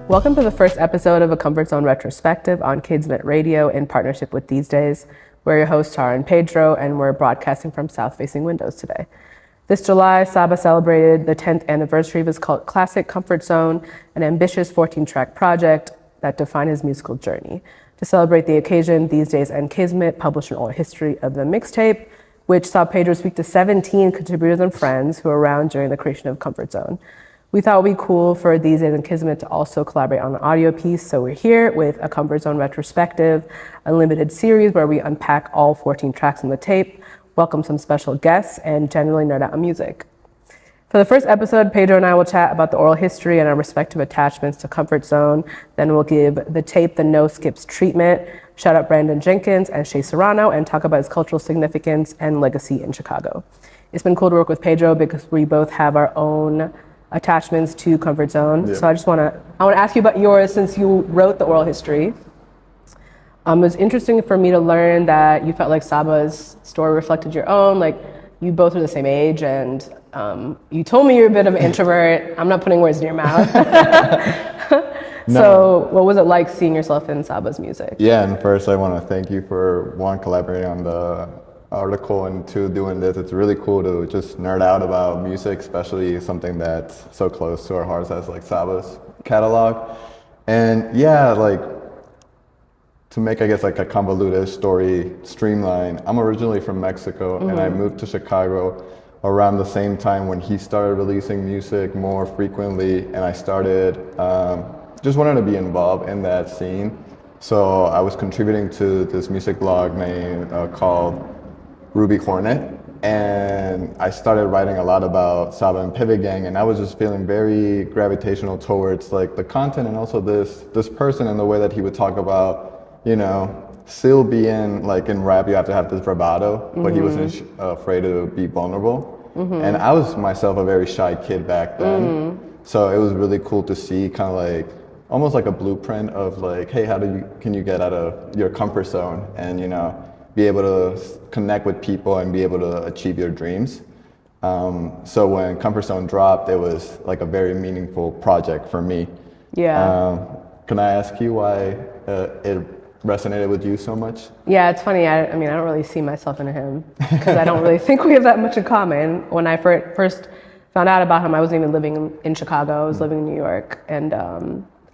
Welcome to the first episode of a ComfortZone retrospective on Kidsnet Radio in partnership with These Days. We're your hosts, Tara and Pedro, and we're broadcasting from south-facing windows today. This July, Saba celebrated the 10th anniversary of his cult classic, ComfortZone, an ambitious 14-track project that defined his musical journey. To celebrate the occasion, These Days and Kismet published an oral history of the mixtape, which saw Pedro speak to 17 contributors and friends who were around during the creation of ComfortZone. We thought it would be cool for These Days and Kismet to also collaborate on an audio piece, so we're here with a ComfortZone retrospective, a limited series where we unpack all 14 tracks on the tape, welcome some special guests, and generally nerd out on music. For the first episode, Pedro and I will chat about the oral history and our respective attachments to ComfortZone. Then we'll give the tape the no skips treatment, shout out Brandon Jenkins and Shay Serrano, and talk about its cultural significance and legacy in Chicago. It's been cool to work with Pedro because we both have our own attachments to ComfortZone. Yep. So I want to ask you about yours since you wrote the oral history. It was interesting for me to learn that you felt like Saba's story reflected your own. Like, you both are the same age, and you told me you're a bit of an introvert. I'm not putting words in your mouth. No. So what was it like seeing yourself in Saba's music? Yeah, and first I want to thank you for one, collaborating on the article, and two, doing this. It's really cool to just nerd out about music, especially something that's so close to our hearts as like Saba's catalog. And yeah, like, to make, I guess, like a convoluted story streamline, I'm originally from Mexico, and I moved to Chicago around the same time when he started releasing music more frequently, and I started just wanted to be involved in that scene. So I was contributing to this music blog named called Ruby Hornet, and I started writing a lot about Saba and Pivot Gang, and I was just feeling very gravitational towards like the content and also this person and the way that he would talk about, you know, still being like in rap you have to have this bravado, but he wasn't afraid to be vulnerable. And I was myself a very shy kid back then, so it was really cool to see kind of like almost like a blueprint of like, hey, can you get out of your comfort zone and, you know, be able to connect with people and be able to achieve your dreams. So when ComfortZone dropped, it was like a very meaningful project for me. Yeah. Can I ask you why it resonated with you so much? Yeah, it's funny. I mean, I don't really see myself in him because I don't really think we have that much in common. When I first found out about him, I wasn't even living in Chicago. I was living in New York, and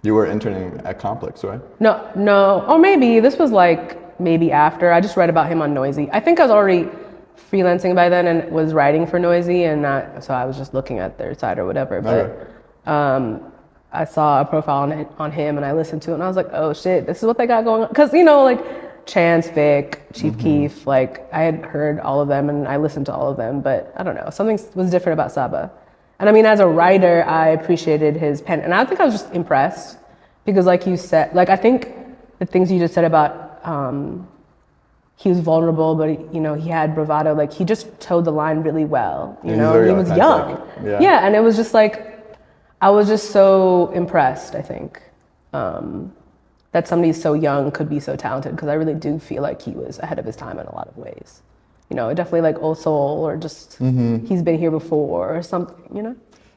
you were interning at Complex, right? No, or maybe this was like maybe after. I just read about him on Noisy. I think I was already freelancing by then and was writing for Noisy, and so I was just looking at their site or whatever. But I saw a profile on him, and I listened to it, and I was like, oh shit, this is what they got going on. Because, you know, like Chance, Vic, Chief Keef, like I had heard all of them and I listened to all of them, but I don't know, something was different about Saba. And I mean, as a writer, I appreciated his pen, and I think I was just impressed because, like you said, like I think the things you just said about he was vulnerable, but you know, he had bravado. Like he just towed the line really well. You know, he was young. Yeah, and it was just like I was just so impressed. I think that somebody so young could be so talented, because I really do feel like he was ahead of his time in a lot of ways. You know, definitely like Old Soul, or just he's been here before or something. You know.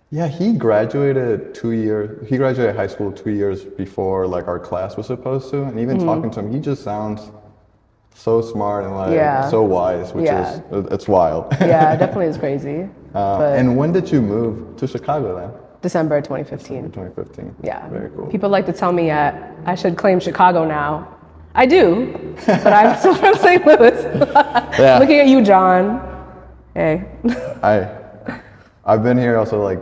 Yeah, he graduated high school 2 years before like our class was supposed to, and even talking to him, he just sounds so smart and like so wise, which is, it's wild. Yeah, it definitely is crazy. And when did you move to Chicago then? December 2015. 2015. Yeah. Very cool. People like to tell me I should claim Chicago now. I do, but I'm still from St. Louis. Looking at you, John. Hey. I've been here also like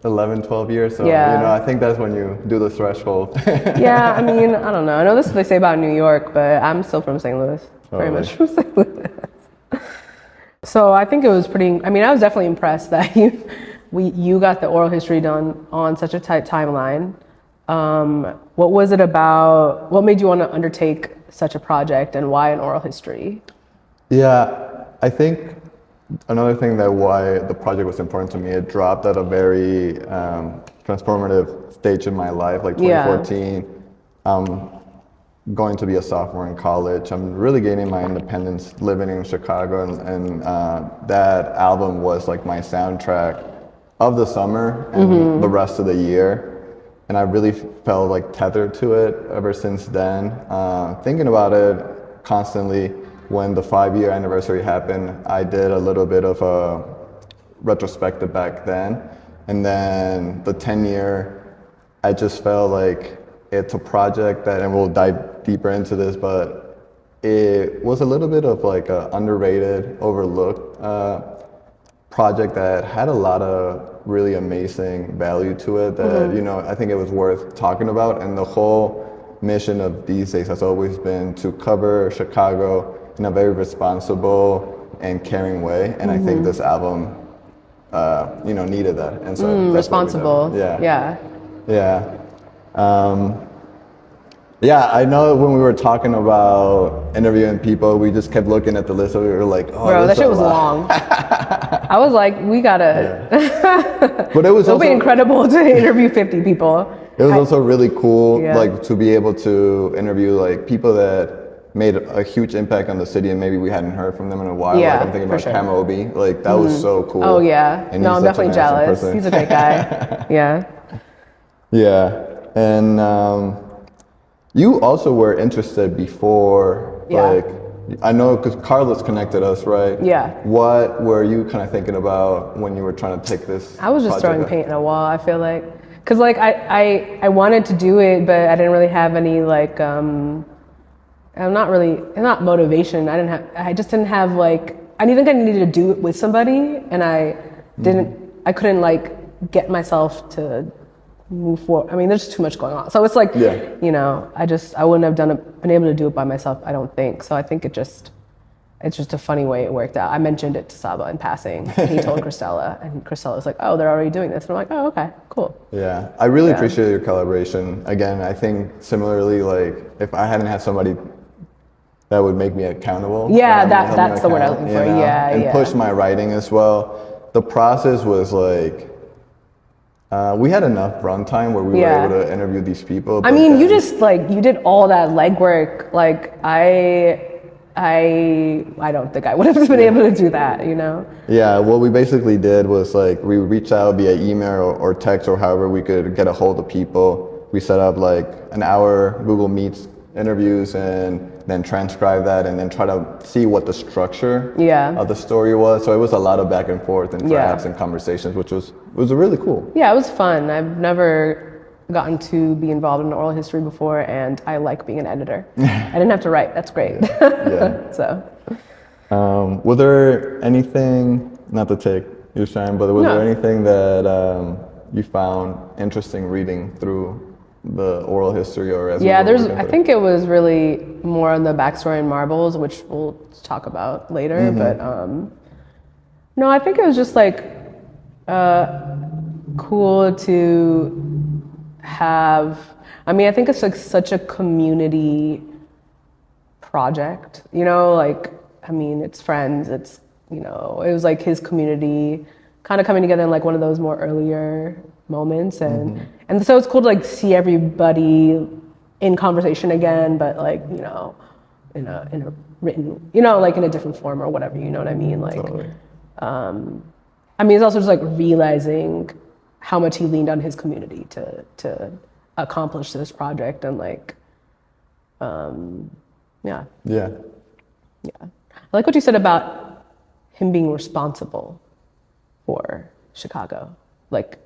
11, 12 years, so you know, I think that's when you do the threshold. Yeah, I mean, I don't know. I know this is what they say about New York, but I'm still from St. Louis. Very much from St. Louis. So I think it was I was definitely impressed that you got the oral history done on such a tight timeline. What was it about, what made you want to undertake such a project, and why an oral history? Yeah, I think another thing that why the project was important to me, it dropped at a very transformative stage in my life, like 2014. I'm going to be a sophomore in college. I'm really gaining my independence living in Chicago, and that album was like my soundtrack of the summer and the rest of the year. and I really felt like tethered to it ever since then. Thinking about it constantly, when the 5-year anniversary happened, I did a little bit of a retrospective back then, and then the 10-year, I just felt like it's a project that, and we'll dive deeper into this, but it was a little bit of like a underrated, overlooked project that had a lot of really amazing value to it that, you know, I think it was worth talking about. And the whole mission of these days has always been to cover Chicago in a very responsible and caring way. And I think this album, you know, needed that. And so that's what we did. Responsible. Yeah. Yeah, I know when we were talking about interviewing people, we just kept looking at the list and we were like, oh, Bro, that shit was long. I was like, we gotta. But it was It'll also be incredible to interview 50 people. It was also really cool, like, to be able to interview like people that made a huge impact on the city, and maybe we hadn't heard from them in a while. Yeah, like I'm thinking about sure. Cam Obi, like that was so cool. Oh yeah, And no, I'm he's such definitely an awesome jealous. person. He's a great guy. Yeah. Yeah, and you also were interested before, like, I know because Carlos connected us, right? Yeah. What were you kind of thinking about when you were trying to take this? I was just throwing paint in a wall, I feel like. Because, like, I wanted to do it, but I didn't really have any, like, not motivation. I just didn't have, like, I think I needed to do it with somebody, and I couldn't, like, get myself to move forward. I mean, there's too much going on. So it's like, you know, I wouldn't have been able to do it by myself, I don't think. So I think it's just a funny way it worked out. I mentioned it to Saba in passing. And he told Christella, and Christella was like, oh, they're already doing this. And I'm like, oh, okay, cool. Yeah, I really appreciate your collaboration. Again, I think similarly, like, if I hadn't had somebody that would make me accountable. Yeah, that's the word I was looking for. You know, and push my writing as well. The process was like, we had enough runtime where we were able to interview these people. I mean, you just, like, you did all that legwork. Like, I don't think I would have been able to do that, you know? Yeah, what we basically did was, like, we reached out via email or text or however we could get a hold of people. We set up like an hour Google Meets interviews and then transcribe that and then try to see what the structure of the story was. So it was a lot of back and forth and drafts and conversations, which was really cool. Yeah, it was fun. I've never gotten to be involved in oral history before, and I like being an editor. I didn't have to write. That's great. So. Was there anything, not to take your shine, but was there anything that you found interesting reading through the oral history or as I think it was really more on the backstory in Marbles, which we'll talk about later. But no, I think it was just like cool to have. I mean, I think it's like such a community project, you know, like, I mean, it's friends, it's, you know, it was like his community kind of coming together in like one of those more earlier moments, and so it's cool to like see everybody in conversation again, but like, you know, in a written, you know, like in a different form or whatever, you know what I mean? Like, I mean, it's also just like realizing how much he leaned on his community to accomplish this project, and like, I like what you said about him being responsible for Chicago. Like,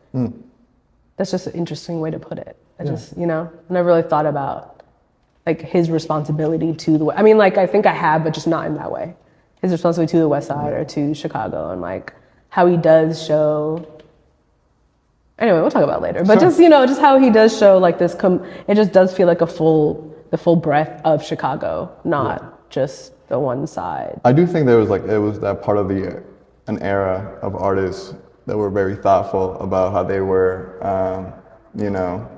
that's just an interesting way to put it. I just, you know, never really thought about like his responsibility to the, I mean, like, I think I have, but just not in that way. His responsibility to the West Side or to Chicago, and like how he does show, anyway, we'll talk about it later, but just, you know, just how he does show like this, it just does feel like the full breadth of Chicago, not just the one side. I do think there was like, it was that part of an era of artists that were very thoughtful about how they were, you know,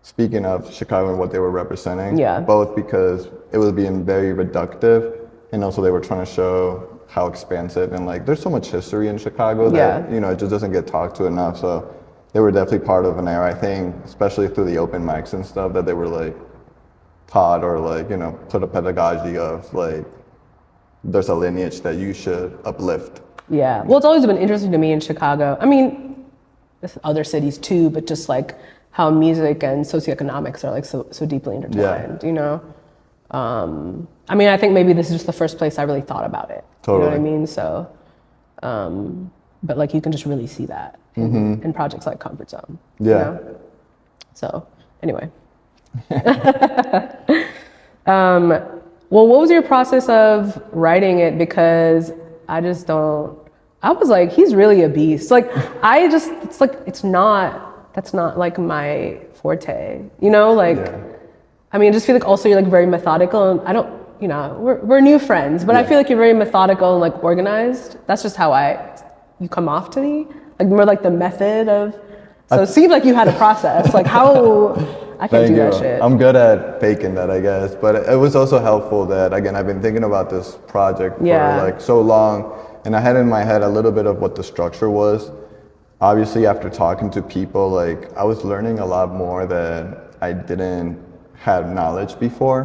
speaking of Chicago and what they were representing. Both because it was being very reductive, and also they were trying to show how expansive, and like there's so much history in Chicago that, you know, it just doesn't get talked to enough. So they were definitely part of an era, I think, especially through the open mics and stuff, that they were like taught or like, you know, put a pedagogy of like, there's a lineage that you should uplift. Yeah. Well, it's always been interesting to me in Chicago. I mean, other cities too, but just like how music and socioeconomics are like so deeply intertwined, you know? I mean, I think maybe this is just the first place I really thought about it. Totally. You know what I mean? So, but like you can just really see that in projects like ComfortZone. Yeah. You know? So anyway. Well, what was your process of writing it? Because I just don't, I was like, he's really a beast. Like, it's like, that's not like my forte, you know? Like, I mean, I just feel like also you're like very methodical, and I don't, you know, we're new friends, but I feel like you're very methodical and like organized. That's just how you come off to me. Like more like the method of, so it seemed like you had a process. Like how, I can't do that shit. I'm good at faking that, I guess. But it was also helpful that, again, I've been thinking about this project for like so long, and I had in my head a little bit of what the structure was. Obviously, after talking to people, like I was learning a lot more that I didn't have knowledge before,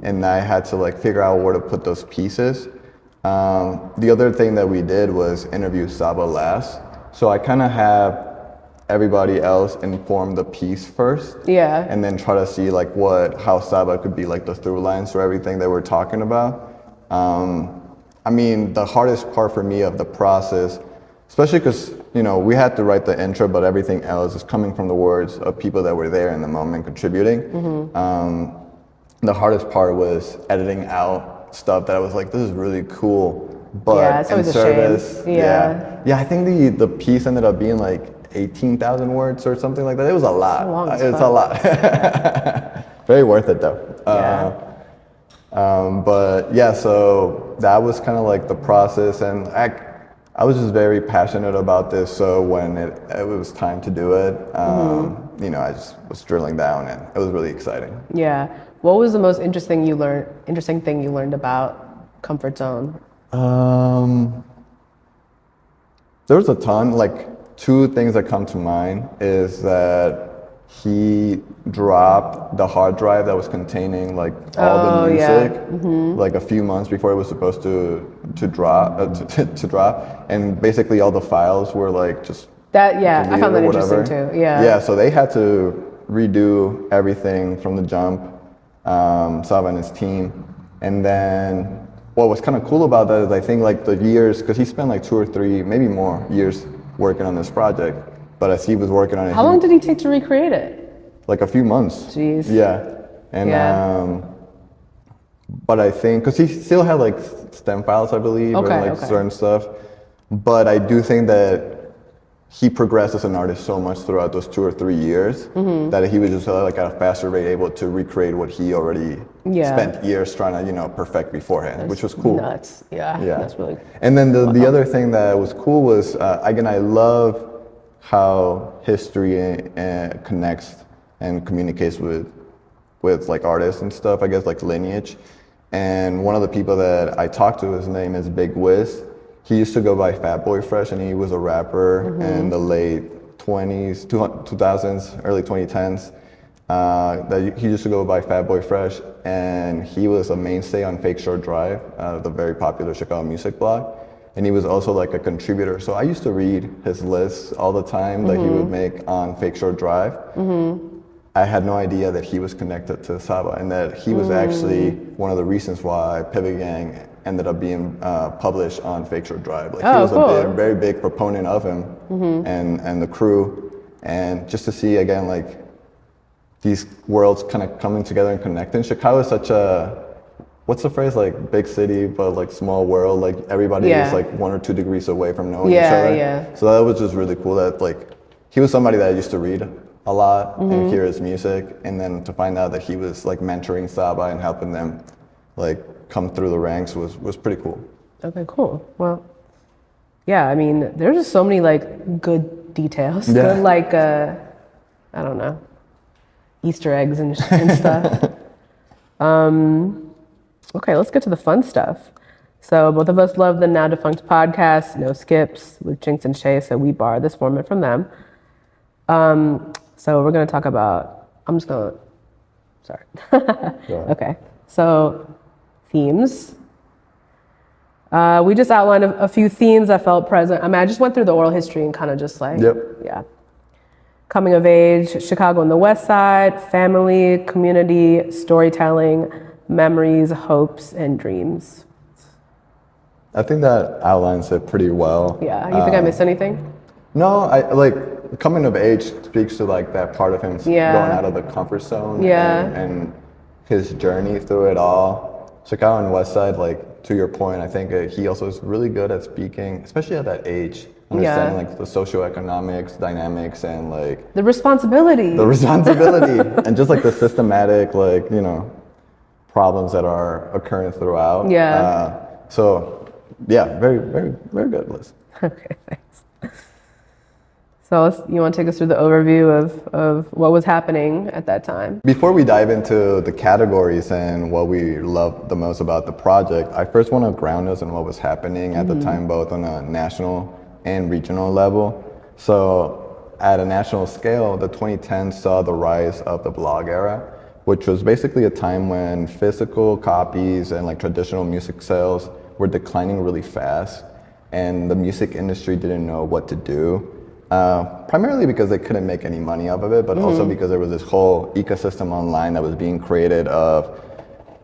and I had to like figure out where to put those pieces. The other thing that we did was interview Saba last, so I kind of have everybody else inform the piece first, and then try to see like how Saba could be like the through lines for everything that we're talking about. I mean, the hardest part for me of the process, especially because, you know, we had to write the intro, but everything else is coming from the words of people that were there in the moment contributing. The hardest part was editing out stuff that I was like, this is really cool, but it's always in service, a shame. I think the piece ended up being like 18,000 words or something like that. It was a lot. It's a lot. Very worth it though. But yeah, so that was kind of like the process, and I was just very passionate about this. So when it was time to do it, you know, I just was drilling down, and it was really exciting. Yeah. What was the most interesting thing you learned about ComfortZone? There was a ton. Like, two things that come to mind is that he dropped the hard drive that was containing like all the music like a few months before it was supposed to drop, and basically all the files were like just that. I found that interesting too. So they had to redo everything from the jump, Saba and his team. And then what was kind of cool about that is I think like the years, because he spent like 2 or 3, maybe more years working on this project, but as he was working on it, how long did he take to recreate it? Like a few months. Jeez. And but I think because he still had like stem files, I believe, or like certain stuff, but I do think that he progressed as an artist so much throughout those 2 or 3 years that he was just like at a faster rate able to recreate what he already spent years trying to, you know, perfect beforehand, which was cool. Nuts. That's really cool. And then the other thing that was cool was, again, I love how history connects and communicates with like artists and stuff, I guess like lineage. And one of the people that I talked to, his name is Big Wiz. He used to go by Fat Boy Fresh, and he was a rapper in the late 2000s, early 2010s. He used to go by Fat Boy Fresh, and he was a mainstay on Fake Shore Drive, the very popular Chicago music blog. And he was also like a contributor. So I used to read his lists all the time that he would make on Fake Shore Drive. I had no idea that he was connected to Saba, and that he was actually one of the reasons why Pivot Gang ended up being published on Fake Shore Drive. Like he was a very big proponent of him and the crew. And just to see again, like these worlds kind of coming together and connecting. Chicago is such a, what's the phrase, like big city, but like small world. Like everybody is like 1 or 2 degrees away from knowing each other. So that was just really cool that like, he was somebody that I used to read a lot and hear his music. And then to find out that he was like mentoring Saba and helping them like come through the ranks was pretty cool. Okay, cool. Well, yeah, I mean, there's just so many like good details, good like, I don't know, Easter eggs and stuff. Okay, let's get to the fun stuff. So both of us love the now defunct podcast, No Skips, with Jinx and Shay, so we borrowed this format from them. So we're gonna talk about, sorry. Okay, so themes. We just outlined a few themes I felt present. I mean, I just went through the oral history and kind of just like, Coming of age, Chicago on the West Side, family, community, storytelling, memories, hopes, and dreams. I think that outlines it pretty well. Yeah, you think I missed anything? No, I like coming of age speaks to like that part of him going out of the comfort zone and his journey through it all. Chicago and West Side, like to your point, I think he also is really good at speaking, especially at that age, understanding like the socioeconomics, dynamics, and like the responsibility and just like the systematic, like, you know, problems that are occurring throughout. So yeah, very, very, very good, Liz. Okay, thanks. So you want to take us through the overview of what was happening at that time? Before we dive into the categories and what we love the most about the project, I first want to ground us in what was happening at the time, both on a national and regional level. So at a national scale, the 2010s saw the rise of the blog era, which was basically a time when physical copies and like traditional music sales were declining really fast, and the music industry didn't know what to do. Primarily because they couldn't make any money off of it, but also because there was this whole ecosystem online that was being created of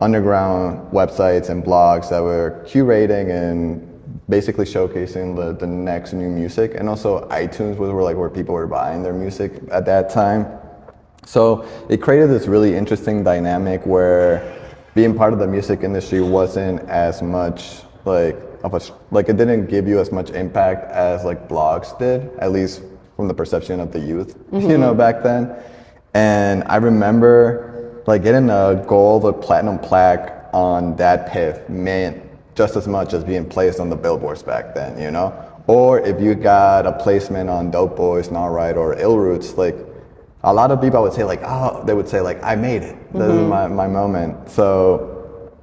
underground websites and blogs that were curating and basically showcasing the next new music. And also iTunes was where people were buying their music at that time. So it created this really interesting dynamic where being part of the music industry wasn't as much it didn't give you as much impact as like blogs did, at least from the perception of the youth, you know, back then. And I remember like getting a gold or platinum plaque on DatPiff meant just as much as being placed on the billboards back then, you know? Or if you got a placement on Dope Boys, Not Right, or Ill Roots, like a lot of people would say like, oh, they would say like, I made it. This is my moment. So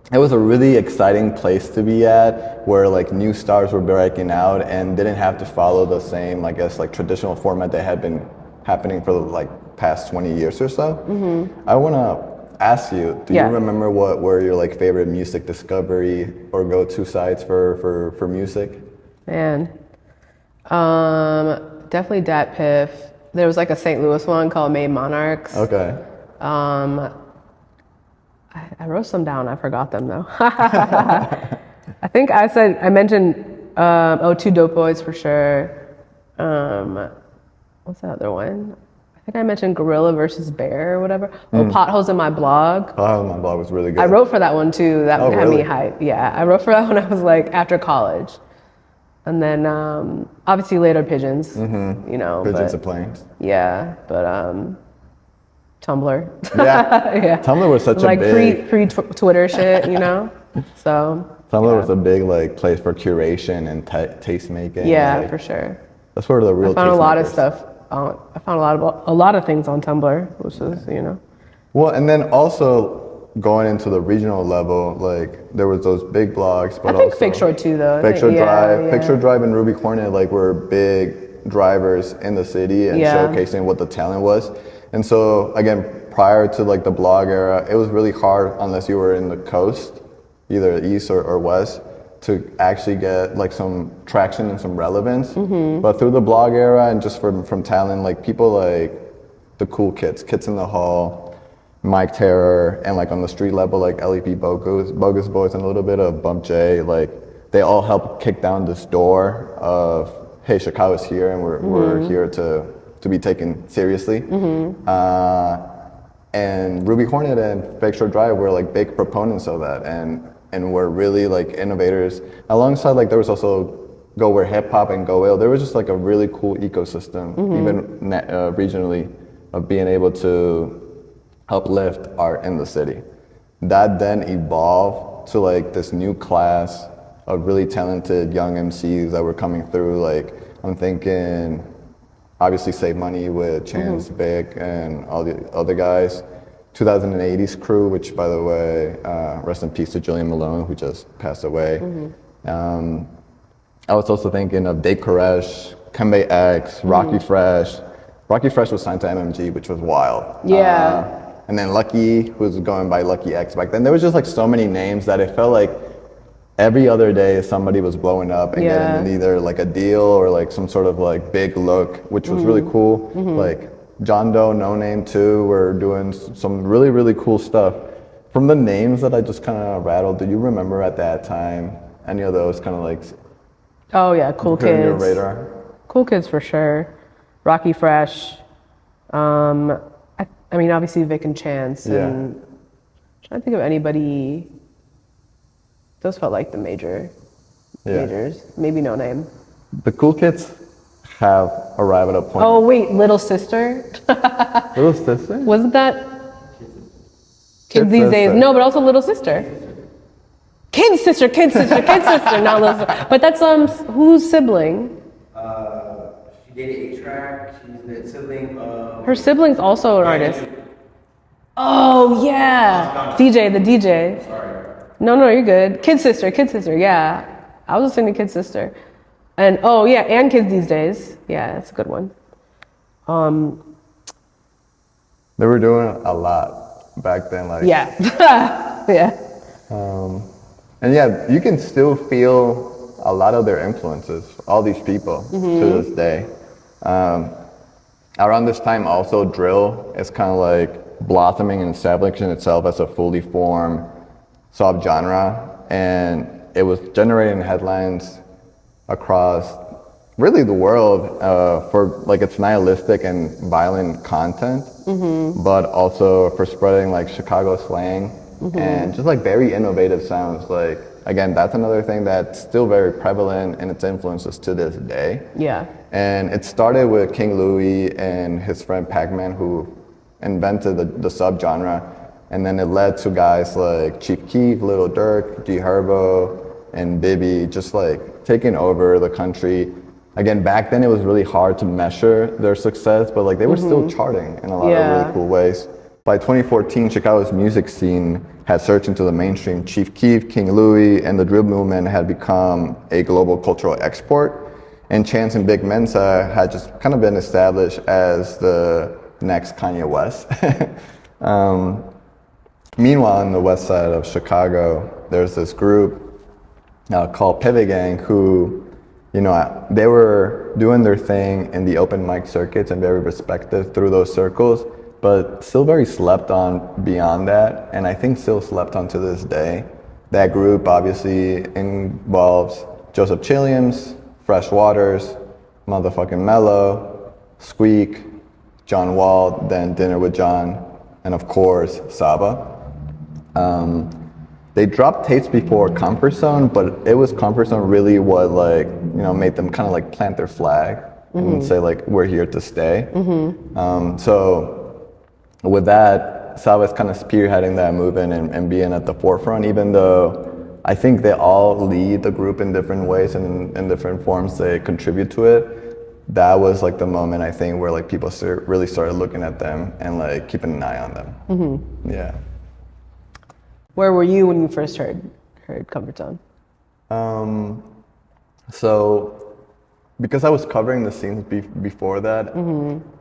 it was a really exciting place to be at, where like new stars were breaking out and didn't have to follow the same, I guess, like traditional format that had been happening for like past 20 years or so. I want to ask you, do you remember what were your like favorite music discovery or go-to sites for music? Man, definitely DatPiff. There was like a St. Louis one called May Monarchs. Okay. I wrote some down. I forgot them though. I think I mentioned two Dope Boys for sure. What's that other one? I think I mentioned Gorilla versus Bear or whatever. Potholes in My Blog. Potholes in My Blog was really good. I wrote for that one too. That had really? me hyped. Yeah, I wrote for that when I was like after college. And then obviously later Pigeons. You know. Pigeons and Planes. Yeah, but Tumblr. Yeah. Tumblr was such like a big pre-Twitter shit, you know. So Tumblr was a big like place for curation and taste making. Yeah, like, for sure. that's where the real. I found a lot of stuff. I found a lot of things on Tumblr, which is, you know. Well, and then also going into the regional level, like there was those big blogs, but I think also Fake Shore too, though. Fake Shore Drive, Fake Shore Drive, and Ruby Hornet like were big drivers in the city and showcasing what the talent was. And so again, prior to like the blog era, it was really hard unless you were in the coast, either east or west, to actually get like some traction and some relevance. But through the blog era and just from talent, like people like the cool kids in the Hall, Mike Terror, and like on the street level, like LEP Bogus Boys and a little bit of Bump J, like they all helped kick down this door of, hey, Chicago's here and we're here to be taken seriously. And Ruby Hornet and Fake Shore Drive were like big proponents of that and were really like innovators. Alongside, like there was also Go Where Hip Hop and Go Ill. There was just like a really cool ecosystem, even regionally, of being able to uplift art in the city. That then evolved to like this new class of really talented young MCs that were coming through. Like I'm thinking, obviously Save Money with Chance, Vic, and all the other guys. 2080s crew, which by the way, rest in peace to Julian Malone, who just passed away. I was also thinking of Dave Koresh, Kembe X, Rocky Fresh. Rocky Fresh was signed to MMG, which was wild. And then Lucky, who was going by Lucky X back then. There was just like so many names that it felt like every other day somebody was blowing up and getting either like a deal or like some sort of like big look, which was really cool. Like John Doe, No Name too, were doing some really, really cool stuff. From the names that I just kind of rattled, do you remember at that time any of those kind of like Oh yeah, Cool put on your Kids. radar? Cool Kids for sure. Rocky Fresh. Um, I mean, obviously Vic and Chance. Yeah. And I'm trying to think of anybody. Those felt like the majors. Maybe No Name. The Cool Kids have arrived at a point. Oh wait, Little Sister. Little Sister? Wasn't that Kids Kid These Days? Sister. No, but also Little Sister. Kid Sister, Kid Sister, Kid Sister, not Little Sister. But that's whose sibling? She dated A-Track. She's the sibling of... Her sibling's also an artist. Oh yeah, DJ, the DJ. Sorry. No, you're good. Kid Sister, yeah. I was listening to Kid Sister. And oh yeah, and Kids These Days. Yeah, that's a good one. They were doing a lot back then. Like, Yeah. Yeah. and yeah, you can still feel a lot of their influences, all these people to this day. Around this time also, drill is kind of like blossoming and establishing itself as a fully formed subgenre, and it was generating headlines across really the world for like its nihilistic and violent content, but also for spreading like Chicago slang and just like very innovative sounds. Like, again, that's another thing that's still very prevalent in its influences to this day. Yeah. And it started with King Louie and his friend Pac-Man, who invented the subgenre, and then it led to guys like Chief Keef, Lil Durk, G Herbo, and Bibby just like taking over the country. Again, back then it was really hard to measure their success, but like they were still charting in a lot of really cool ways. By 2014, Chicago's music scene had surged into the mainstream. Chief Keef, King Louie, and the drill movement had become a global cultural export. And Chance and Big Mensa had just kind of been established as the next Kanye West. Meanwhile, on the west side of Chicago, there's this group called Pivot Gang who, you know, they were doing their thing in the open mic circuits and very respected through those circles, but still very slept on beyond that, and I think still slept on to this day. That group obviously involves Joseph Chilliams, Fresh Waters, motherfucking Mello, Squeak, John Wall, then Dinner with John, and of course, Saba. They dropped tapes before ComfortZone, but it was ComfortZone really what like, you know, made them kind of like plant their flag and say like, we're here to stay. So with that, Saba's kind of spearheading that movement and being at the forefront, even though I think they all lead the group in different ways and in different forms they contribute to it. That was like the moment I think where like people really started looking at them and like keeping an eye on them. Yeah. Where were you when you first heard ComfortZone? So because I was covering the scenes before that,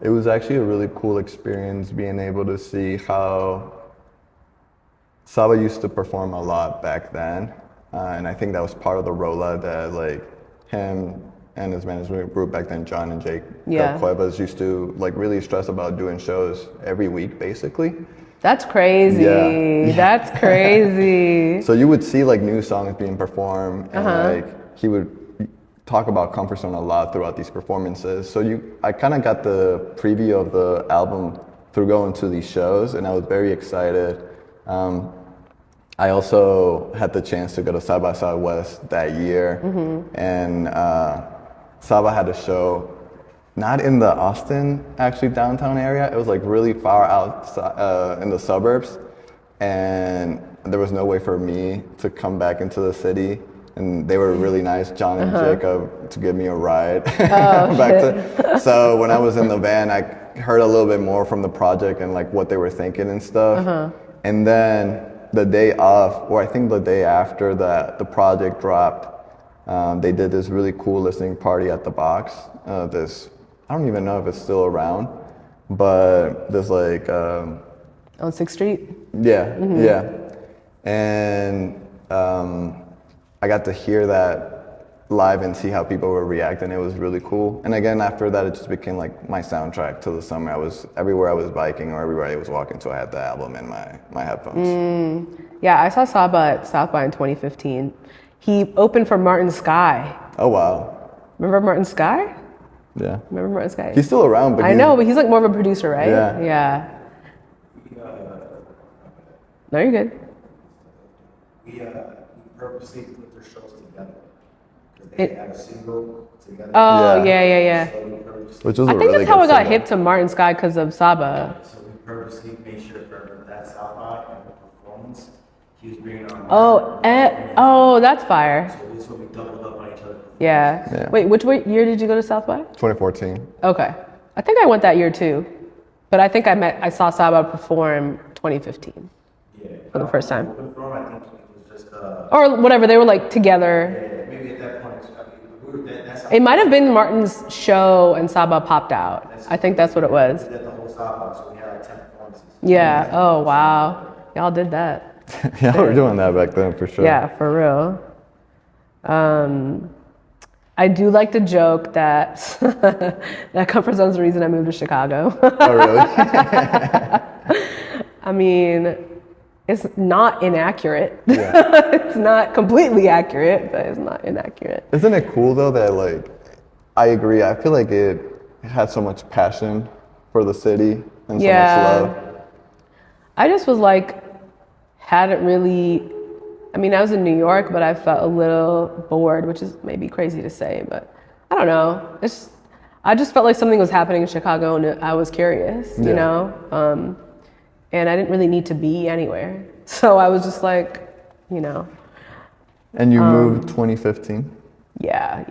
it was actually a really cool experience being able to see how Saba used to perform a lot back then. And I think that was part of the rola that like him and his management group back then, John and Jake Cuevas, used to like really stress about doing shows every week basically. That's crazy. Yeah. That's crazy. So you would see like new songs being performed, and like he would talk about ComfortZone a lot throughout these performances. So I kind of got the preview of the album through going to these shows, and I was very excited. I also had the chance to go to South by Southwest that year, and Saba had a show not in the Austin, actually downtown area. It was like really far out in the suburbs, and there was no way for me to come back into the city. And they were really nice, John and Jacob, to give me a ride back so when I was in the van, I heard a little bit more from the project and like what they were thinking and stuff. And then the day of, or I think the day after that the project dropped, they did this really cool listening party at the Box. I don't even know if it's still around, but there's like On 6th Street? Yeah, yeah. And I got to hear that live and see how people were reacting. It was really cool. And again, after that, it just became like my soundtrack to the summer. I was everywhere I was biking or everywhere I was walking to, I had the album in my headphones. Yeah, I saw Saba at South by in 2015. He opened for Martin Sky. Oh, wow. Remember Martin Sky? Yeah. Remember Martin Sky? He's still around, but I know, but he's like more of a producer, right? Yeah. Yeah. No, you're good. We purposely put their shows together. Because they had a single together. Oh, Yeah. yeah. So we purposely, which was I a think really that's how I good got single. hip to Martin Sky because of Saba. so we purposely made sure for that South by and the performance, he was bringing on Oh, that's fire. So we doubled up on each other. Yeah. Yeah. Wait, which year did you go to South by? 2014. Okay. I think I went that year too. But I think I saw Saba perform 2015 for the first time. Open for him, I think it was just Or whatever, they were like together. maybe at that point, that's how It might have been Martin's show and Saba popped out. I think that's what it was. we did the whole South by, so we had like 10 performances. Yeah. Oh, wow. Y'all did that. Yeah, we were doing that back then for sure. Yeah, for real. I do like to joke that that comfort zone is the reason I moved to Chicago. Oh, really? I mean, it's not inaccurate. Yeah. It's not completely accurate, but it's not inaccurate. Isn't it cool though that like, I agree. I feel like it had so much passion for the city and so much love. I just was like, hadn't really, I mean, I was in New York, but I felt a little bored, which is maybe crazy to say, but I don't know. I just felt like something was happening in Chicago and I was curious, you know? And I didn't really need to be anywhere. So I was just like, you know. And you moved 2015? Yeah.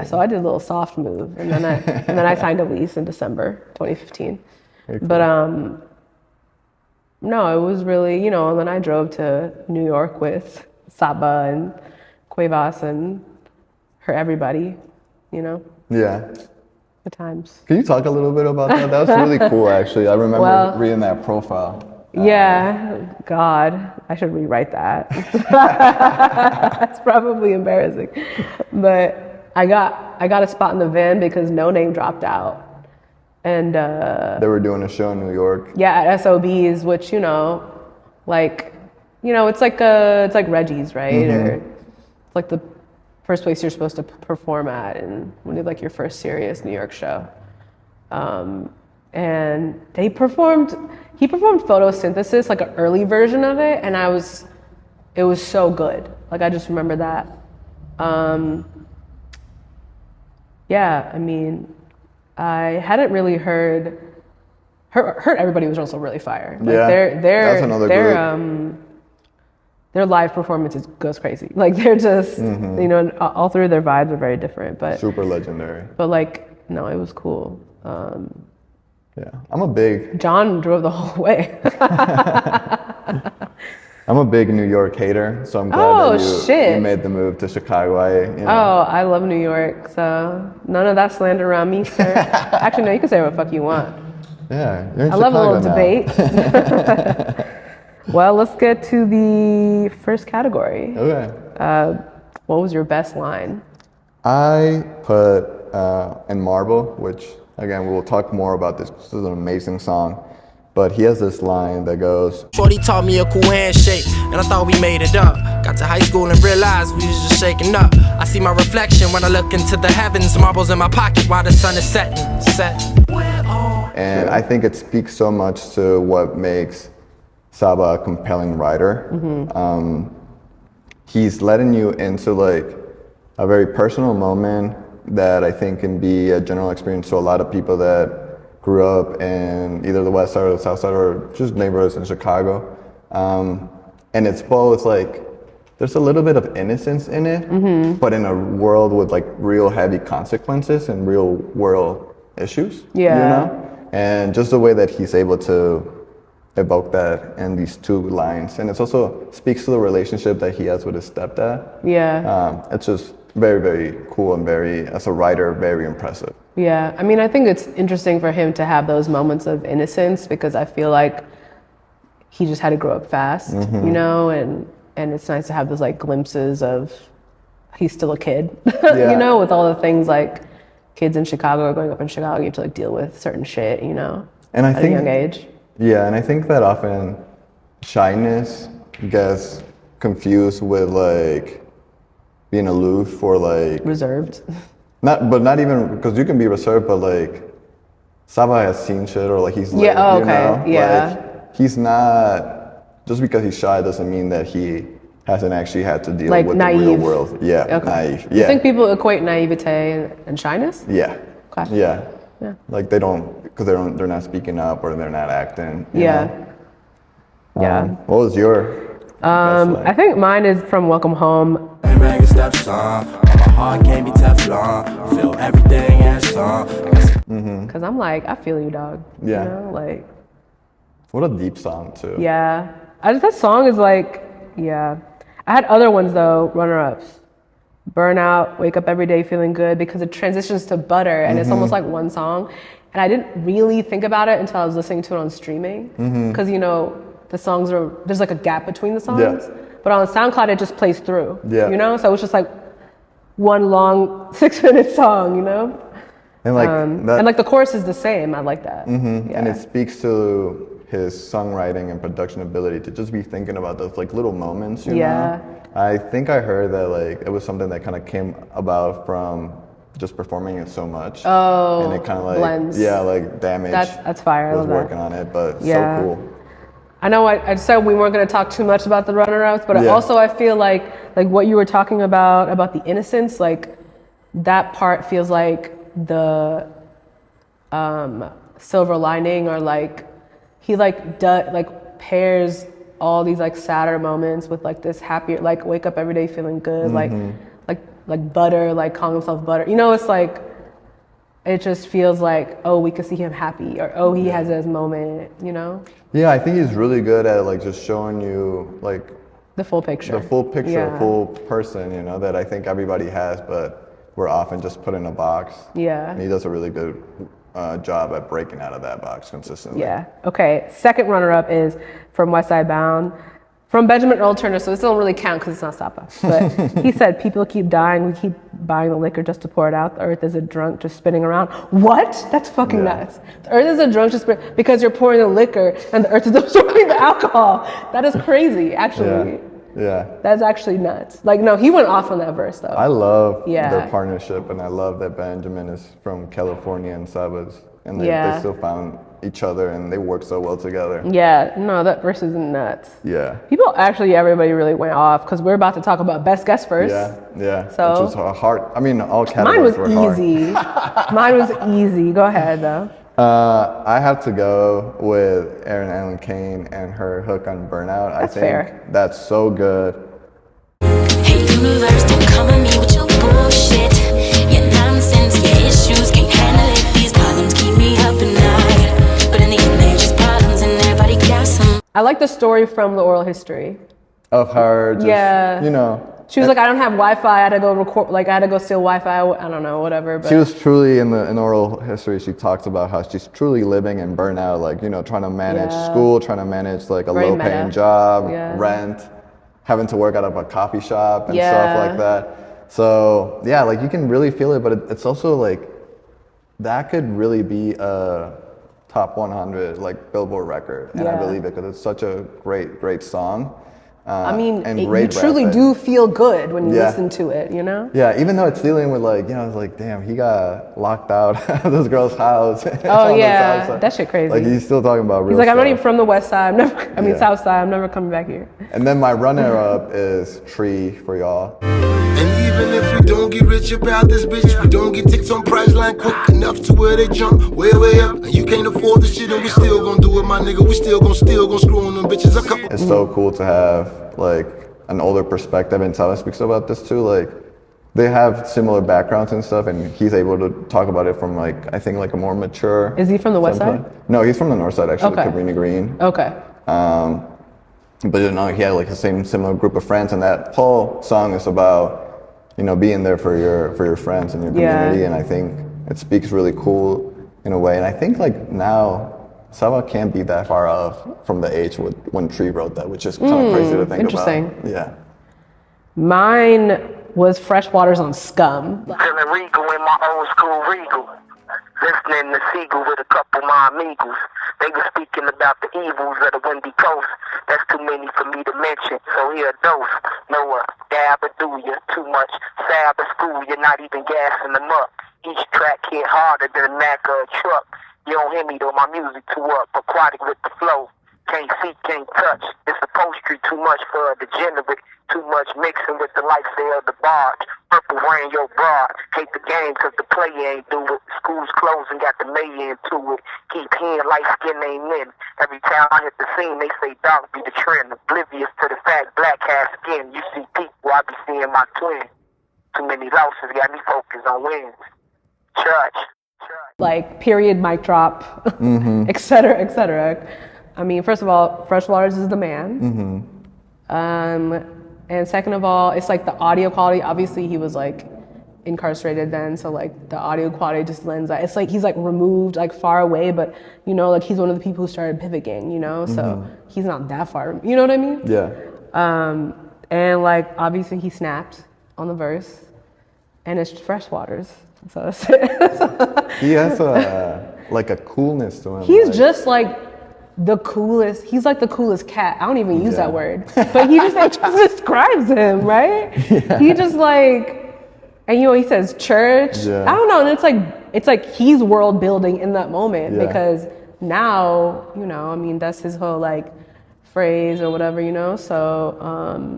So I did a little soft move, and then I signed a lease in December 2015. Very cool. But no, it was really, you know. And then I drove to New York with Saba and Cuevas and everybody, you know. Yeah. The times. Can you talk a little bit about that? That was really cool, actually. I remember reading that profile. Yeah, God, I should rewrite that. That's probably embarrassing. But I got a spot in the van because No Name dropped out. And They were doing a show in New York. yeah, at SOBs, which, you know, like, you know, it's like Reggie's, right? Or it's like the first place you're supposed to perform at, and when you like your first serious New York show. And he performed photosynthesis, like an early version of it, and it was so good. Like, I just remember that. Yeah, I mean, I hadn't really heard Everybody was also really fire. Like, Yeah, that's another group. Their live performances goes crazy. Like, they're just, you know, all three of their vibes are very different, but Super legendary. but like, no, it was cool. Yeah. I'm a big John drove the whole way. New York hater, so I'm glad that you made the move to Chicago. I love New York, so none of that slander around me, sir. Actually, no, you can say what the fuck you want. Yeah, you're in I love a little Chicago now. debate. Well, let's get to the first category. Okay. What was your best line? I put in Marble, which again we will talk more about this. This is an amazing song, but he has this line that goes, Shorty taught me a cool handshake, and I thought we made it up. Got to high school and realized we was just shaking up. I see my reflection when I look into the heavens. Marbles in my pocket while the sun is setting. and I think it speaks so much to what makes Saba a compelling writer. He's letting you into like a very personal moment that I think can be a general experience to a lot of people that grew up in either the west side or the south side or just neighborhoods in Chicago. And it's both like, there's a little bit of innocence in it, but in a world with like real heavy consequences and real world issues, you know? And just the way that he's able to evoke that in these two lines. And it also speaks to the relationship that he has with his stepdad. It's just very, very cool and very, as a writer, very impressive. Yeah, I mean, I think it's interesting for him to have those moments of innocence because I feel like he just had to grow up fast, you know, and it's nice to have those like glimpses of he's still a kid, Yeah. you know, with all the things like kids in Chicago or growing up in Chicago, you have to like deal with certain shit, you know, And I at think, a young age. Yeah, and I think that often shyness gets confused with like being aloof or like Reserved. not even because you can be reserved, but like Saba has seen shit or like he's lived, Yeah, oh, you okay, know? yeah. Like he's not just because he's shy doesn't mean that he hasn't actually had to deal Like with naive. the real world. Yeah, Okay. naive. You Yeah. think people equate naivete and shyness? Yeah. Okay. Yeah. Yeah. Like they don't because they're not speaking up or they're not acting. You Yeah. know? Yeah. What was your best line? I think mine is from Welcome Home. Hey, man, get steps on. My heart can't be Teflon. Feel everything and song. Cause I'm like, I feel you, dog. Yeah. You know, like, What a deep song too. yeah. That song is like, yeah. I had other ones though, runner-ups. Burnout, Wake Up Every Day Feeling Good, because it transitions to Butter and it's almost like one song. And I didn't really think about it until I was listening to it on streaming. Cause you know, the songs there's like a gap between the songs. Yeah. But on SoundCloud, it just plays through. Yeah. You know, so it's just like one long 6-minute song, you know? And like And like the chorus is the same. I like that. Yeah. and it speaks to his songwriting and production ability to just be thinking about those like little moments, you Yeah. know? I think I heard that like it was something that kind of came about from just performing it so much. Oh, and it kind of like blends. yeah, like Damage. That's fire. I was love that. working on it, but Yeah. so cool. I know I said we weren't going to talk too much about the runner-ups, but Yeah. also I feel like what you were talking about the innocence, like that part feels like the silver lining, or like he like pairs all these like sadder moments with like this happier, like wake up every day feeling good, like Butter, like calling himself Butter. You know, it's like it just feels like, oh, we could see him happy, or oh, he has his moment, you know? Yeah, I think he's really good at like just showing you like The full picture. the full picture, Yeah. full person, you know, that I think everybody has, but we're often just put in a box. Yeah. And he does a really good job at breaking out of that box consistently. Yeah. Okay. Second runner-up is from West Side Bound, from Benjamin Earl Turner. So this don't really count because it's not Sapa. But he said, "People keep dying. We keep buying the liquor just to pour it out. The earth is a drunk just spinning around." What? That's fucking nuts. The earth is a drunk just because you're pouring the liquor and the earth is absorbing the alcohol. That is crazy, actually. Yeah. That's actually nuts. Like, no, he went off on that verse though. I love Yeah. their partnership, and I love that Benjamin is from California and Sabas, and they still found each other and they work so well together. Yeah. No, that verse is nuts. Yeah. People actually, everybody really went off because we're about to talk about best guest verse. Yeah. So- which was hard. I mean, all Mine was categories were hard. easy. Mine was easy. Go ahead though. I have to go with Erin Allen Kane and her hook on Burnout. That's I think fair. that's so good. Hey universe, don't come at me with your bullshit. Your nonsense, your issues, can't handle it. These problems keep me up at night. But in the end, they're just problems and everybody got some. I like the story from the oral history. Of her, just, Yeah. you know. She was like, I don't have Wi-Fi. I had to go record. Like, I had to go steal Wi-Fi. I don't know, whatever. But She was truly in oral history. She talks about how she's truly living in burnout, like, you know, trying to manage school, trying to manage like a Very low-paying meta. job, Yeah. rent, having to work out of a coffee shop and Yeah. stuff like that. So yeah, like you can really feel it, but it's also like that could really be a top 100 like Billboard record, and I Yeah. believe it because it's such a great song. I mean, and you great truly rap. do feel good when you Yeah. listen to it, you know? Yeah, even though it's dealing with like, you know, it's like, damn, he got locked out of this girl's house. Oh, on the yeah. south side. That shit crazy. Like he's still talking about real He's like, I'm not stuff. even from the West Side. Yeah. South Side. I'm never coming back here. And then my runner-up is Tree for y'all. And even if we don't get rich about this bitch, we don't get ticked on Priceline quick enough to where they jump way up. And you can't afford this shit, and we still gon' do it, my nigga. We still gon' screw on them bitches a couple. It's so cool to have like an older perspective, and Tyler speaks about this too. Like they have similar backgrounds and stuff, and he's able to talk about it from like I think like a more mature. Is he from the West Side? No, he's from the North Side actually, Okay. Cabrini Green. Okay. But you know, he had like the same similar group of friends, and that whole song is about, you know, being there for your friends and your community. And I think it speaks really cool in a way. And I think like now Saba can't be that far off from the age when Tree wrote that, which is kind of crazy to think interesting. about. Yeah. Mine was Freshwater's on Scum. Feeling regal in my old school regal. Listening to Seagull with a couple of my amigos. They were speaking about the evils of the windy coast. That's too many for me to mention. So here a dose. No dab or do ya. Too much sab or school. You're not even gassing them up. Each track hit harder than a Mac or a truck. You don't hear me though, my music too up. Aquatic with the flow. Can't see, can't touch. It's upholstery too much for a degenerate. Too much mixing with the lifestyle of the barge. Purple rain, your broad. Hate the game cause the play ain't do it. School's closed and got the May into it. Keep hearing light skin ain't in. Every time I hit the scene, they say dark be the trend. Oblivious to the fact black has skin. You see people, I be seeing my twin. Too many losses got me focused on wins. Church. Like, period, mic drop, et cetera, et cetera. I mean, first of all, Freshwaters is the man. And second of all, it's like the audio quality. Obviously, he was like incarcerated then, so like the audio quality just lends that. It's like he's like removed, like far away, but you know, like he's one of the people who started Pivot Gang, you know, so he's not that far. You know what I mean? Yeah. And like obviously he snapped on the verse, and it's Freshwaters. So that's it. He has like a coolness to him. He's just like the coolest. He's like the coolest cat. I don't even use that word, but he just like describes him, right? Yeah. He just like, and you know, he says church. Yeah. I don't know, and it's like he's world building in that moment because now, you know, I mean, that's his whole like phrase or whatever, you know. So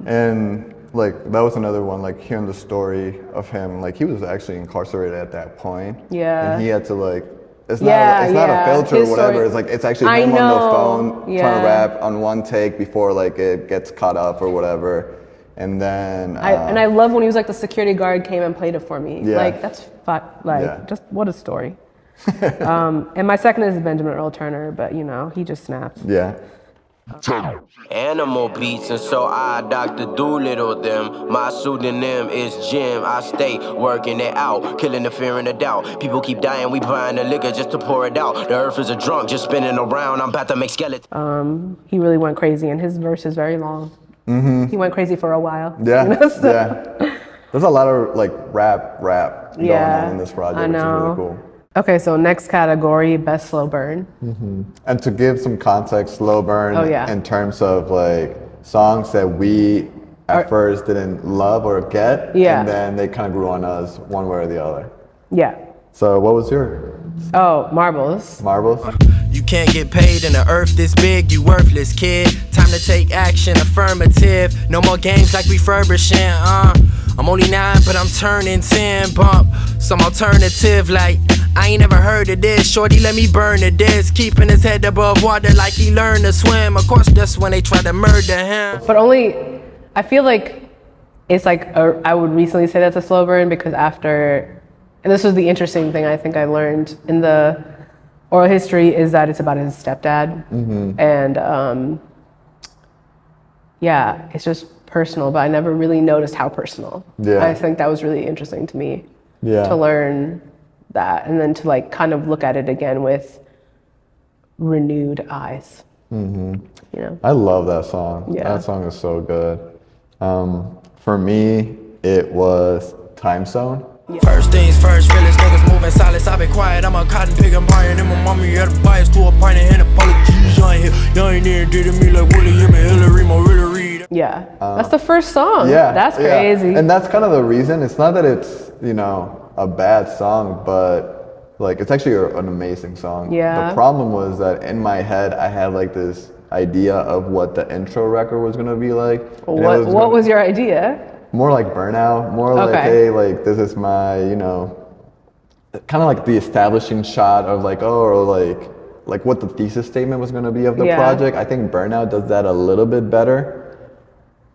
and like that was another one, like hearing the story of him, like he was actually incarcerated at that point. Yeah. And he had to like, it's not a filter or whatever. Story. It's like it's actually him on the phone trying to rap on one take before like it gets cut up or whatever. And then I love when he was like the security guard came and played it for me. Yeah. Like that's just what a story. And my second is Benjamin Earl Turner, but you know, he just snapped. Yeah. Animal beats, and so I Dr. Doolittle them. My pseudonym is Jim. I stay working it out, killing the fear and the doubt. People keep dying, we buying the liquor just to pour it out. The earth is a drunk, just spinning around. I'm about to make skeletons. He really went crazy, and his verse is very long. He went crazy for a while. Yeah, you know, so. Yeah. There's a lot of like rap going on in this project, which is really cool. Okay, so next category, best slow burn. And to give some context, slow burn in terms of like songs that we at first didn't love or get, and then they kind of grew on us one way or the other. Yeah. So what was your? Oh, Marbles. Marbles? You can't get paid in the earth this big, you worthless kid. Time to take action, affirmative. No more games like refurbishing, I'm only 9, but I'm turning 10. Bump some alternative like I ain't never heard of this. Shorty, let me burn the disc. Keeping his head above water like he learned to swim. Of course, that's when they try to murder him. But only, I feel like it's like, I would recently say that's a slow burn because after, and this was the interesting thing I think I learned in the oral history is that it's about his stepdad. And yeah, it's just personal, but I never really noticed how personal. Yeah. I think that was really interesting to me to learn that and then to like kind of look at it again with renewed eyes. You know, I love that song. That song is so good. For me, it was Time Zone. First things first, realest niggas moving silence. I've been quiet, I'm a cotton pick, I'm buying. And my mommy had a bias to a pint and apologies. Y'all ain't there did me like William and Hillary, my really read. Yeah, that's the first song. Yeah, that's crazy. And that's kind of the reason. It's not that it's, you know, a bad song, but like it's actually an amazing song. Yeah. The problem was that in my head, I had like this idea of what the intro record was gonna be like. What was your idea? More like Burnout, more like, hey, like this is my, you know, kind of like the establishing shot of like, or like what the thesis statement was going to be of the project. I think Burnout does that a little bit better.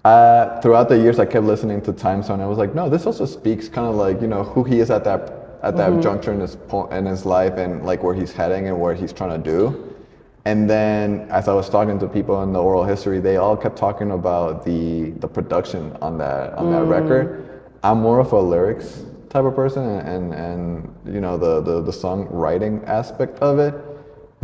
Throughout the years, I kept listening to Time Zone. I was like, no, this also speaks kind of like, you know, who he is at that juncture in his point in his life and like where he's heading and what he's trying to do. And then as I was talking to people in the oral history, they all kept talking about the production on that record. I'm more of a lyrics type of person and you know the song writing aspect of it.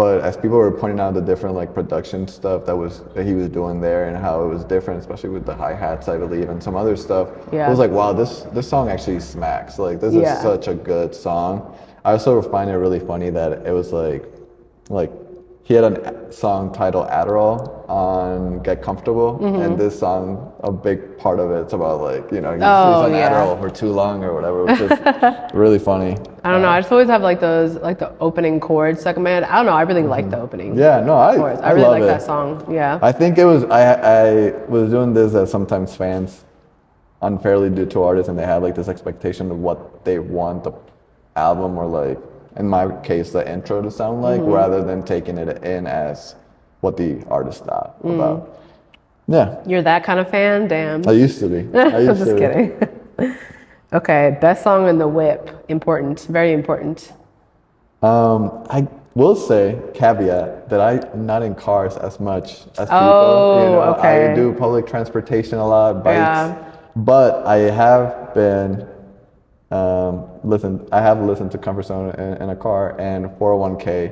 but as people were pointing out the different like production stuff that he was doing there and how it was different, especially with the hi-hats, I believe, and some other stuff, it was like, wow, this song actually smacks. Like this is such a good song. I also find it really funny that it was like he had a song titled Adderall on Get Comfortable, and this song, a big part of it's about like, he's on Adderall for too long or whatever, which is really funny. I don't know, I just always have like those, like the opening chords stuck in my head. I don't know, I really like the opening chords. I really like that song, I think it was, I was doing this as sometimes fans unfairly do to artists, and they have like this expectation of what they want the album or like, in my case, the intro to sound like, rather than taking it in as what the artist thought about. Yeah. You're that kind of fan? Damn. I used to be. I'm just kidding. Okay, best song in the whip. Important, very important. I will say, caveat, that I'm not in cars as much as people. Okay. I do public transportation a lot, bikes. But I have been I have listened to ComfortZone in a car and 401k.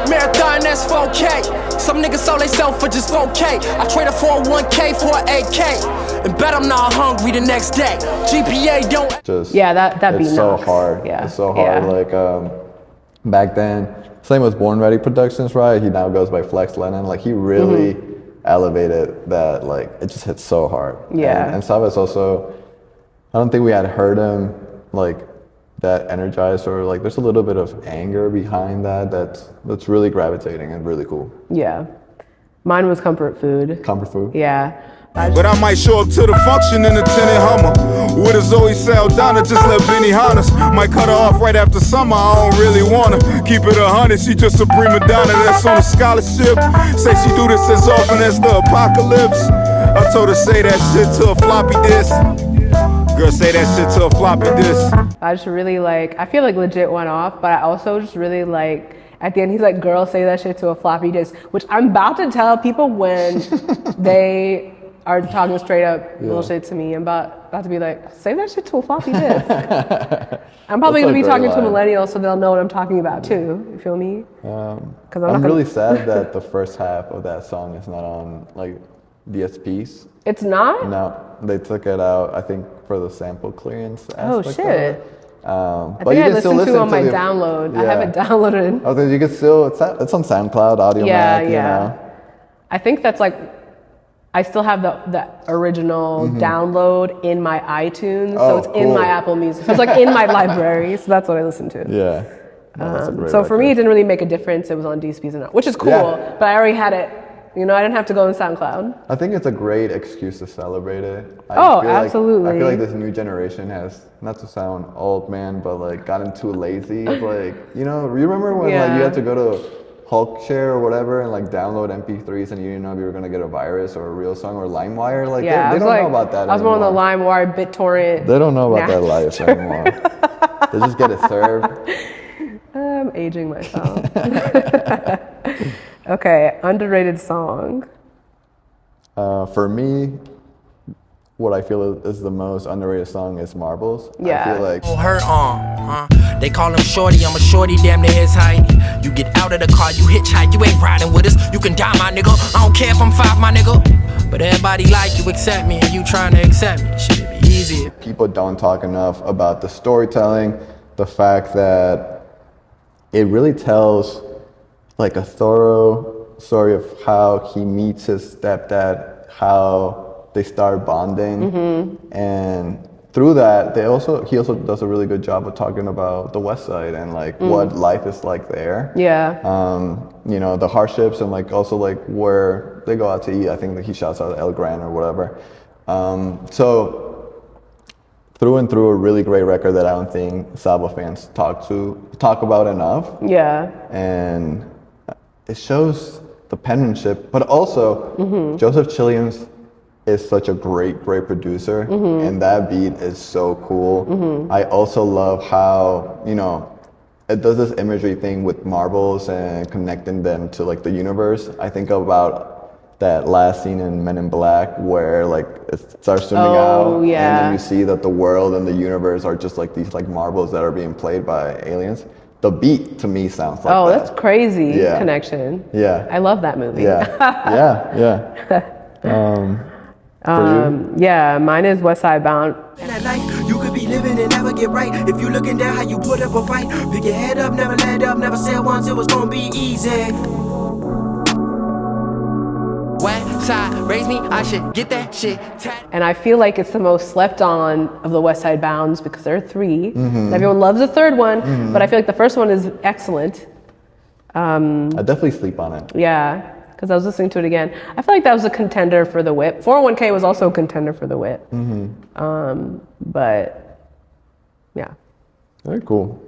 Marathon, that's 4K. Some niggas sold they self for just 4K. I traded 401k for an 8K. And bet I'm not hungry the next day. GPA don't. That beat it's so hard. Yeah. It's so hard. Like back then, same with Born Ready Productions, right? He now goes by Flex Lennon. Like he really elevated that. Like it just hits so hard. Yeah. And Sabbath also. I don't think we had heard him like that energized, or like there's a little bit of anger behind that's really gravitating and really cool. Yeah. Mine was Comfort Food. Comfort Food? Yeah. But I might show up to the function in a tinted Hummer with a Zoe Saldana, just let Benny Hannes. Might cut her off right after summer, I don't really wanna keep it 100, she just a prima donna that's on a scholarship. Say she do this as often as the apocalypse. I told her say that shit to a floppy disk. Girl, say that shit to a floppy disk. I just really like, I feel like legit went off, but I also just really like, at the end he's like, girl, say that shit to a floppy disk, which I'm about to tell people when they are talking straight up bullshit to me. I'm about to be like, say that shit to a floppy disk. I'm probably going to be talking to millennials, so they'll know what I'm talking about too. You feel me? I'm really sad that the first half of that song is not on like DSPs. It's not? No, they took it out, I think, for the sample clearance aspect shit. But I think I listened to it on my download. I have it downloaded. Oh, then you can still, it's on SoundCloud, Audio Mac, you know. I think that's like, I still have the original download in my iTunes, so it's in my Apple Music. So it's like in my library, so that's what I listen to. Yeah. No, so for me, it didn't really make a difference. It was on DSPs and which is cool, but I already had it. You know, I didn't have to go on SoundCloud. I think it's a great excuse to celebrate it. Absolutely. I feel like this new generation has, not to sound old man, but like gotten too lazy. Like, you remember when like you had to go to Hulkshare or whatever and like download MP3s and you didn't know if you were gonna get a virus or a real song or LimeWire? Like they don't know about that I was anymore. more on the LimeWire, BitTorrent. They don't know about that life anymore. They just get it served. I'm aging myself. Okay, underrated song. For me, what I feel is the most underrated song is Marbles. Yeah. I feel like her arm, they call him shorty, I'm a shorty, damn near his height. You get out of the car, you hitchhike, you ain't riding with us. You can die, my nigga, I don't care if I'm 5, my nigga. But everybody like you accept me, and you trying to accept me. Should it be easier? People don't talk enough about the storytelling, the fact that it really tells like a thorough story of how he meets his stepdad, how they start bonding, and through that, he also does a really good job of talking about the West Side and like what life is like there. Yeah. The hardships and like also like where they go out to eat. I think that he shouts out El Gran or whatever. So through and through, a really great record that I don't think Saba fans talk about enough. Yeah. And it shows the penmanship, but also Joseph Chilliams is such a great producer, and that beat is so cool. I also love how, it does this imagery thing with marbles and connecting them to like the universe. I think about that last scene in Men in Black where like it starts zooming out, and then you see that the world and the universe are just like these like marbles that are being played by aliens. the beat to me sounds like Oh, that. that's crazy Yeah. connection. Yeah. I love that movie. Yeah. For you? Yeah, mine is West Side Bound. In that life, you could be living and never get right. If you looking down, how you put up a fight. Pick your head up, never let up, never said once it was gonna be easy. West side, raise me, I should get that shit. And I feel like it's the most slept on of the West Side Bounds because there are 3. And everyone loves the third one, but I feel like the first one is excellent. I definitely sleep on it. Yeah, because I was listening to it again. I feel like that was a contender for the whip. 401k was also a contender for the whip. But yeah. Very cool.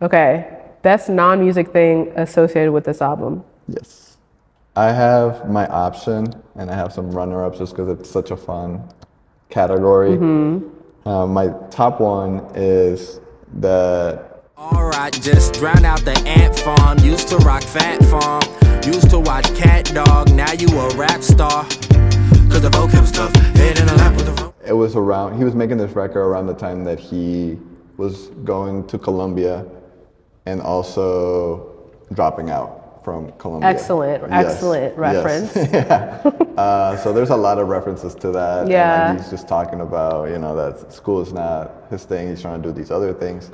Okay, best non-music thing associated with this album. Yes. I have my option, and I have some runner-ups just because it's such a fun category. My top one is that Alright, just drown out the ant farm. Used to rock Fat Farm. Used to watch Cat Dog. Now you a rap star. Cause the vocab stuff. Head in a lap with the rope. it was around, he was making this record around the time that he was going to Colombia and also dropping out from Colombia. Excellent reference. So there's a lot of references to that. Yeah. And like he's just talking about, that school is not his thing. He's trying to do these other things.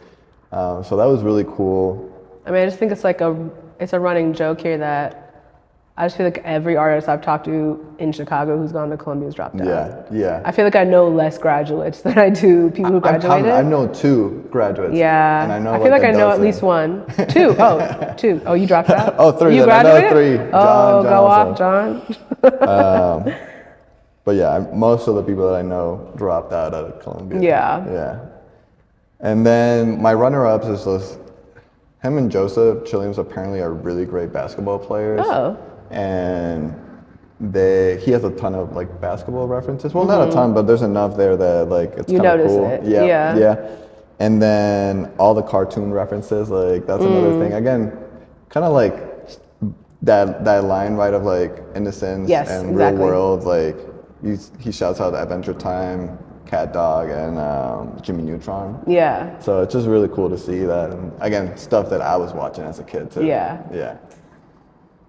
So that was really cool. I mean, I just think it's a running joke here that I just feel like every artist I've talked to in Chicago who's gone to Columbia has dropped out. Yeah. I feel like I know less graduates than I do people who graduated. I know 2 graduates. Yeah. And I know feel like I know at dozen. least 1. 2. Oh, 2. Oh, you dropped out? Oh, 3. You then I know graduated? 3. Oh, John go also. off, John. But yeah, most of the people that I know dropped out of Columbia. Yeah. And then my runner-ups is just him and Joseph Chilliams apparently are really great basketball players. Oh. And he has a ton of like basketball references. Well, not a ton, but there's enough there that like it's You kind of notice cool. it. Yeah. And then all the cartoon references, like that's another thing. Again, kind of like that line right of like innocence and exactly. real world. Like he shouts out Adventure Time, Cat Dog, and Jimmy Neutron. Yeah. So it's just really cool to see that. And again, stuff that I was watching as a kid too. Yeah.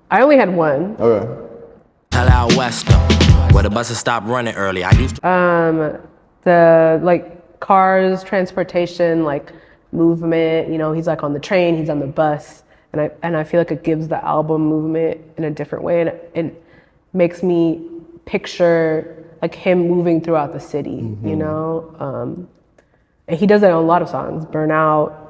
I only had one. Okay. Hell out west though, where the buses stop running early. I used to The like cars, transportation, like movement, he's like on the train, he's on the bus. And I feel like it gives the album movement in a different way. And it makes me picture like him moving throughout the city, And he does that on a lot of songs. Burnout,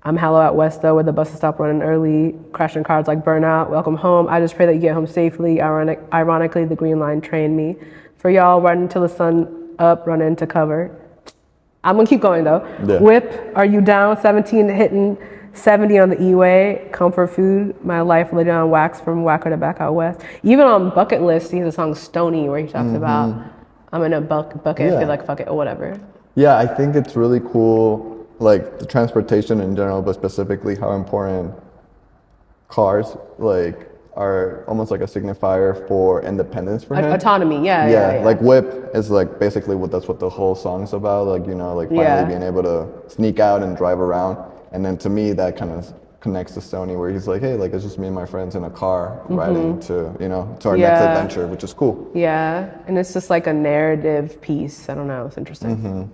I'm Hello Out West though, where the buses stop running early, crashing cars like Burnout, Welcome Home, I Just Pray That You Get Home Safely, Ironically, The Green Line Trained Me. For y'all, Run Until the Sun Up, Run Into Cover. I'm gonna keep going though. Yeah. Whip, Are You Down, 17 hitting 70 on the E-Way, Comfort Food, My Life Laid on Wax from Wacker to Back Out West. Even on Bucket List, he has a song Stony where he talks about, I'm in a bucket, I feel like fuck it, or whatever. Yeah, I think it's really cool, like the transportation in general, but specifically how important cars like are almost like a signifier for independence for him. Autonomy, yeah. Like Whip is like basically that's what the whole song's about. Like finally being able to sneak out and drive around. And then to me that kind of connects to Stoney, where he's like, hey, like it's just me and my friends in a car riding to to our next adventure, which is cool. Yeah, and it's just like a narrative piece. I don't know, it's interesting.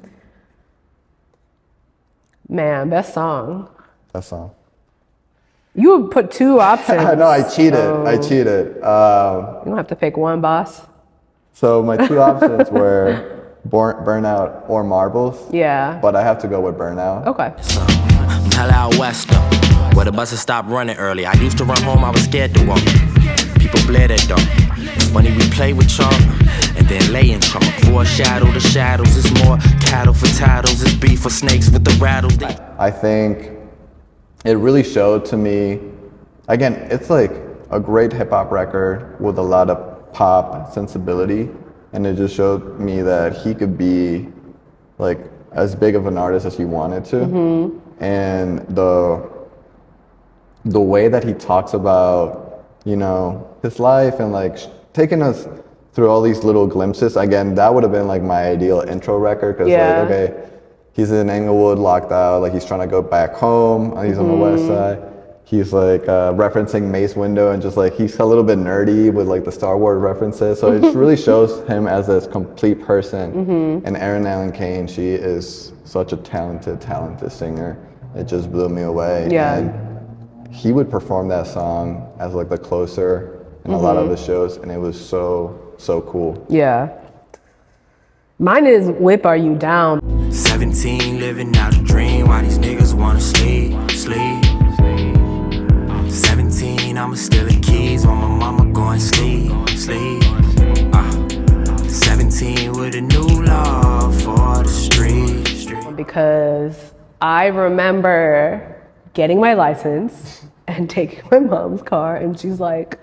Man, best song. That song. You would put 2 options. I know, I cheated. You don't have to pick one, boss. So my 2 options were Burnout or Marbles. Yeah. But I have to go with Burnout. Okay. hell out west though, where the buses stop running early. I used to run home, I was scared to walk. People bled at dawn. Funny we play with chalk and then lay in chalk. Foreshadow the shadows, it's more cattle for titles, it's beef for snakes with the rattles. I think it really showed to me, again, it's like a great hip hop record with a lot of pop sensibility, and it just showed me that he could be like as big of an artist as he wanted to. And the way that he talks about, his life and like taking us through all these little glimpses, again, that would have been like my ideal intro record, because like, okay, he's in Englewood locked out, like he's trying to go back home. He's on the west side. He's like referencing Mace Windu, and just like he's a little bit nerdy with like the Star Wars references. So it just really shows him as this complete person. And Erin Allen Kane, she is such a talented singer. It just blew me away. Yeah. And he would perform that song as like the closer in a lot of the shows, and it was so cool. Yeah. Mine is Whip Are You Down? 17, living out a dream while these niggas wanna sleep. 17, I'ma steal the keys while my mama going sleep. 17 with a new love for the street. Because I remember getting my license and taking my mom's car, and she's like,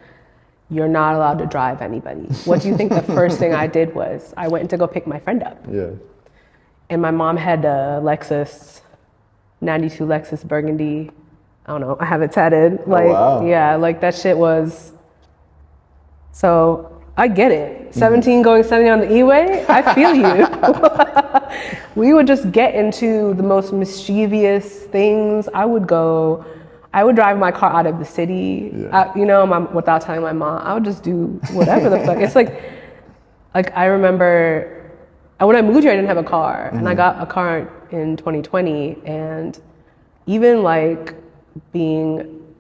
"You're not allowed to drive anybody." What do you think the first thing I did was? I went to go pick my friend up. Yeah. And my mom had a Lexus, 92 Lexus Burgundy. I don't know, I have it tatted. Like, wow. Yeah, like that shit was, so I get it. 17 going 70 on the E-way, I feel you. We would just get into the most mischievous things. I would drive my car out of the city, without telling my mom. I would just do whatever the fuck. It's like I remember when I moved here, I didn't have a car, and I got a car in 2020, and even like being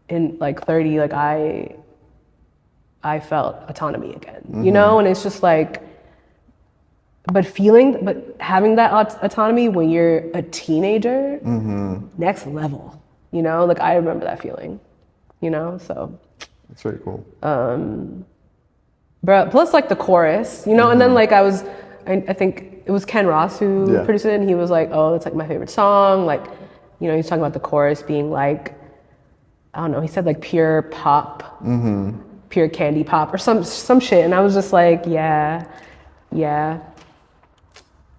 in like 30, like I felt autonomy again, and it's just like, but having that autonomy when you're a teenager, next level, like I remember that feeling, so. It's very cool. But plus like the chorus, and then like I think it was Ken Ross who produced it, and he was like, "Oh, it's like my favorite song." Like, he's talking about the chorus being like, I don't know, he said like pure pop, pure candy pop or some shit, and I was just like, yeah.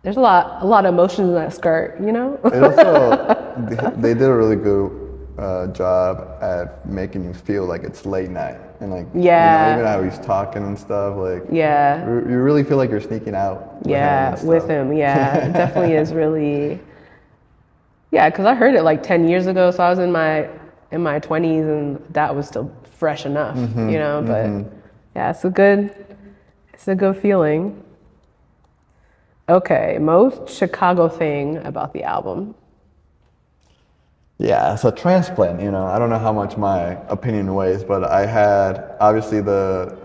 There's a lot of emotions in that skirt, It also, they did a really good job at making you feel like it's late night, and like even how he's talking and stuff, like you really feel like you're sneaking out. With him, it definitely is really, because I heard it like 10 years ago, so I was in my 20s, and that was still fresh enough, but it's a good feeling. Okay, most Chicago thing about the album. Yeah, so Transplant, I don't know how much my opinion weighs, but I had obviously the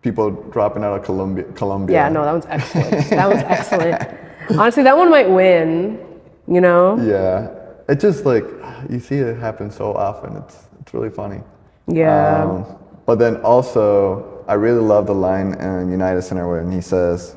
people dropping out of Columbia. Yeah, no, that was excellent. Honestly, that one might win, Yeah, it just like, you see it happen so often. It's really funny. Yeah. But then also, I really love the line in United Center when he says,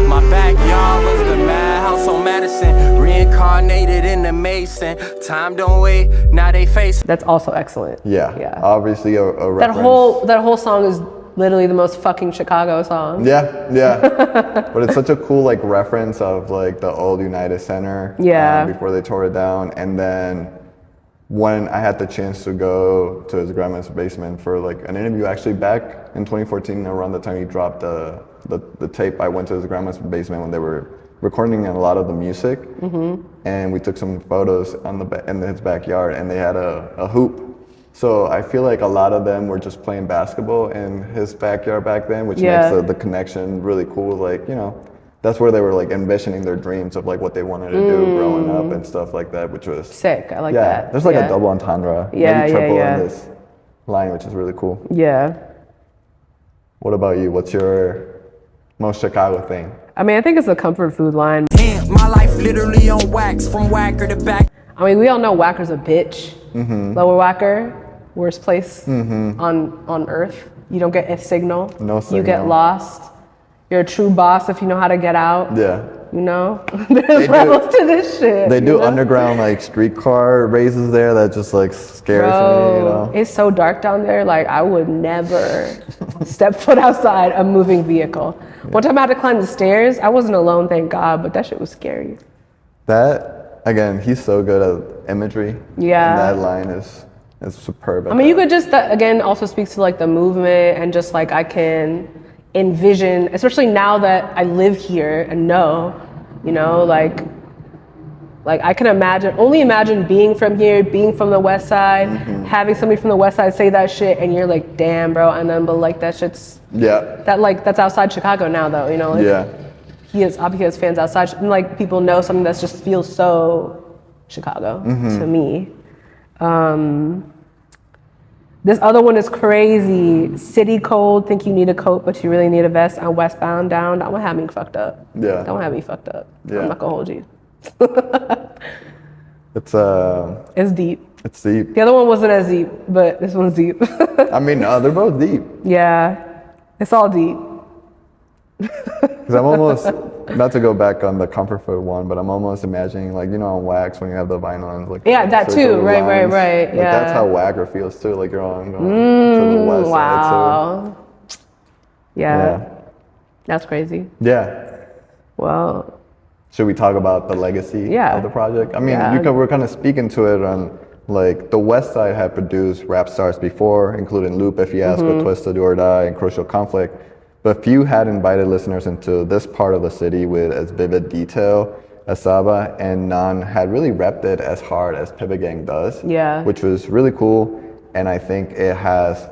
"My backyard was the madhouse on Madison, reincarnated in the Mason. Time don't wait, now they face." That's also excellent. Yeah. Obviously a reference. That whole song is literally the most fucking Chicago song. Yeah. But it's such a cool like reference of like the old United Center. Before they tore it down, and then when I had the chance to go to his grandma's basement for like an interview, actually back in 2014, around the time he dropped the tape, I went to his grandma's basement when they were recording a lot of the music, and we took some photos in his backyard, and they had a hoop. So I feel like a lot of them were just playing basketball in his backyard back then, which makes the connection really cool. Like, that's where they were like envisioning their dreams of like what they wanted to do growing up and stuff like that, which was sick. I like that. There's like a double entendre, maybe triple in this line, which is really cool. Yeah. What about you? What's your most Chicago thing? I mean, I think it's the comfort food line. Damn, my life literally on wax, from whacker to back. I mean, we all know Wacker's a bitch. Lower Wacker, worst place on earth. You don't get a signal. No signal. You get lost. You're a true boss if you know how to get out. Yeah. There's levels to this shit. They do underground like streetcar races there that just like scares me, It's so dark down there. Like I would never step foot outside a moving vehicle. One time I had to climb the stairs. I wasn't alone, thank God, but that shit was scary. That, again, he's so good at imagery. Yeah. And that line is superb. I mean, you could just, that again also speaks to like the movement, and just like I can envision, especially now that I live here and know, like Like I can only imagine being from here, being from the West Side, having somebody from the West Side say that shit, and you're like, damn, bro. And then, but like that shit's that's outside Chicago now, though. You know, like, he obviously has fans outside, and like people know something that just feels so Chicago to me. This other one is crazy. City cold, think you need a coat, but you really need a vest. On westbound down. That one had me fucked up. Yeah. That one had me fucked up. Yeah. I'm not gonna hold you. It's deep. It's deep. The other one wasn't as deep, but this one's deep. I mean, no, they're both deep. Yeah, it's all deep. Because I'm almost, not to go back on the comfort food one, but I'm almost imagining, like, you know, on Wax when you have the vinyl and like that too. Right. Like, yeah. That's how Wagger feels too. Like you're on going to the west side too. Yeah. That's crazy. Yeah. Well. Should we talk about the legacy of the project? I mean, we're kind of speaking to it on, like, the West Side had produced rap stars before, including Lupe Fiasco, Twista, Do or Die, and Crucial Conflict. But few had invited listeners into this part of the city with as vivid detail as Saba, and none had really repped it as hard as Pivot Gang does. Yeah. Which was really cool, and I think it has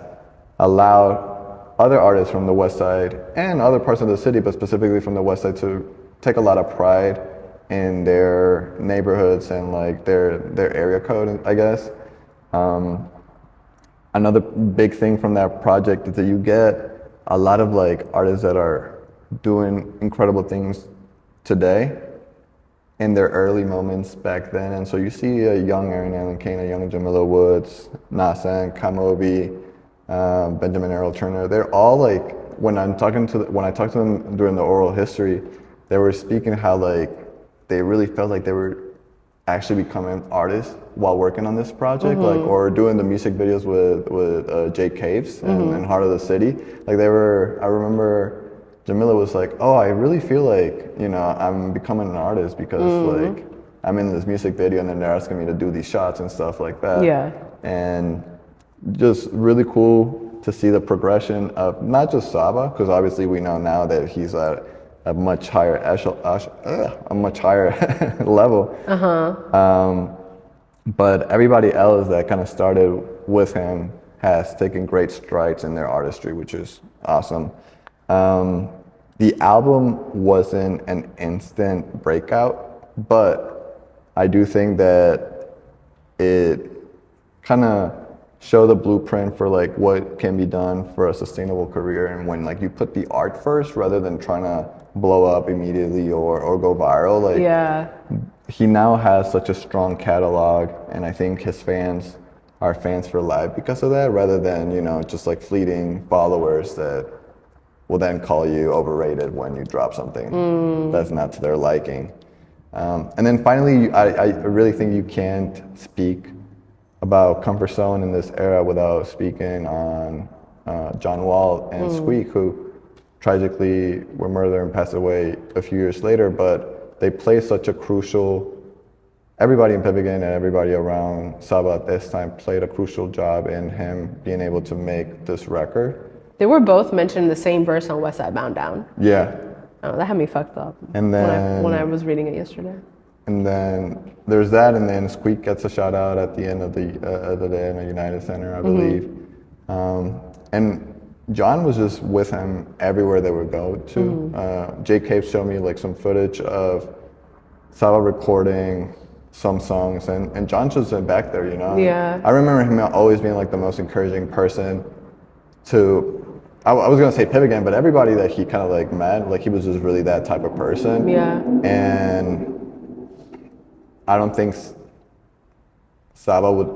allowed other artists from the West Side and other parts of the city, but specifically from the West Side, to take a lot of pride in their neighborhoods and like their area code, I guess. Another big thing from that project is that you get a lot of like artists that are doing incredible things today in their early moments back then. And so you see a young Aaron Allen Kane, a young Jamila Woods, Nasan, Kamobi, Benjamin Earl Turner. They're all like, when I talk to them during the oral history, they were speaking how like they really felt like they were actually becoming artists while working on this project, like, or doing the music videos with Jay Caves and Heart of the City. Like I remember Jamila was like, oh, I really feel like, you know, I'm becoming an artist because like I'm in this music video and then they're asking me to do these shots and stuff like that. Yeah. And just really cool to see the progression of not just Saba, because obviously we know now that he's at a much higher level. But everybody else that kind of started with him has taken great strides in their artistry, which is awesome. The album wasn't an instant breakout, but I do think that it kind of showed the blueprint for like what can be done for a sustainable career, and when like you put the art first rather than trying to blow up immediately or go viral. Like, he now has such a strong catalog, and I think his fans are fans for life because of that, rather than, you know, just like fleeting followers that will then call you overrated when you drop something that's not to their liking. And then finally, I really think you can't speak about ComfortZone in this era without speaking on John Wall and Squeak, who tragically were murdered and passed away a few years later, but they play such a crucial, everybody in Pivot Gang and everybody around Saba at this time played a crucial job in him being able to make this record. They were both mentioned in the same verse on West Side Bound Down. Yeah. Oh, that had me fucked up. And then when I was reading it yesterday. And then there's that, and then Squeak gets a shout out at the end of the day in the United Center, I believe. And John was just with him everywhere they would go to. Jay Cape showed me like some footage of Saba recording some songs, and John just went back there, you know? Yeah. I remember him always being like the most encouraging person to, I was gonna say Pivot Gang, but everybody that he kind of like met, like he was just really that type of person. Yeah. And I don't think Saba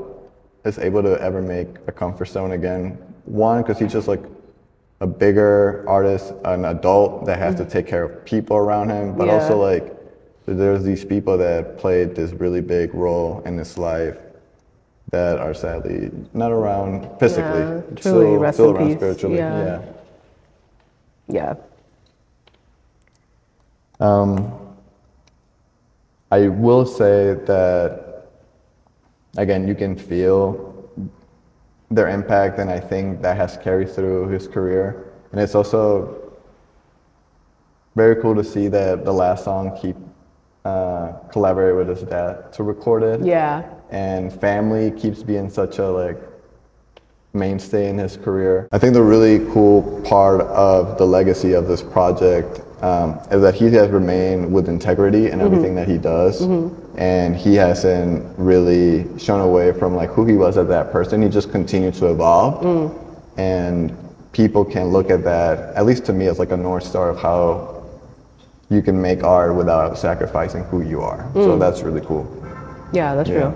is able to ever make a ComfortZone again. One, because he's just like a bigger artist, an adult that has to take care of people around him, but also like there's these people that played this really big role in his life that are sadly not around physically, truly, rest still in around peace. spiritually. Yeah. I will say that, again, you can feel their impact, and I think that has carried through his career. And it's also very cool to see that the last song, collaborated with his dad to record it. Yeah. And family keeps being such a like mainstay in his career. I think the really cool part of the legacy of this project is that he has remained with integrity in everything that he does, and he hasn't really shown away from like who he was as that person. He just continued to evolve, and people can look at that, at least to me, as like a North Star of how you can make art without sacrificing who you are. So that's really cool. Yeah, that's real.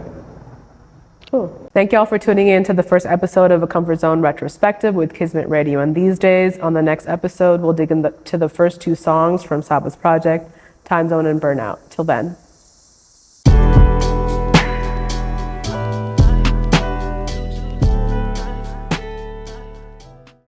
Cool. Thank y'all for tuning in to the first episode of a Comfort Zone retrospective with Kismet Radio and These Days. On the next episode, we'll dig into the first two songs from Saba's project, Time Zone and Burnout. Till then.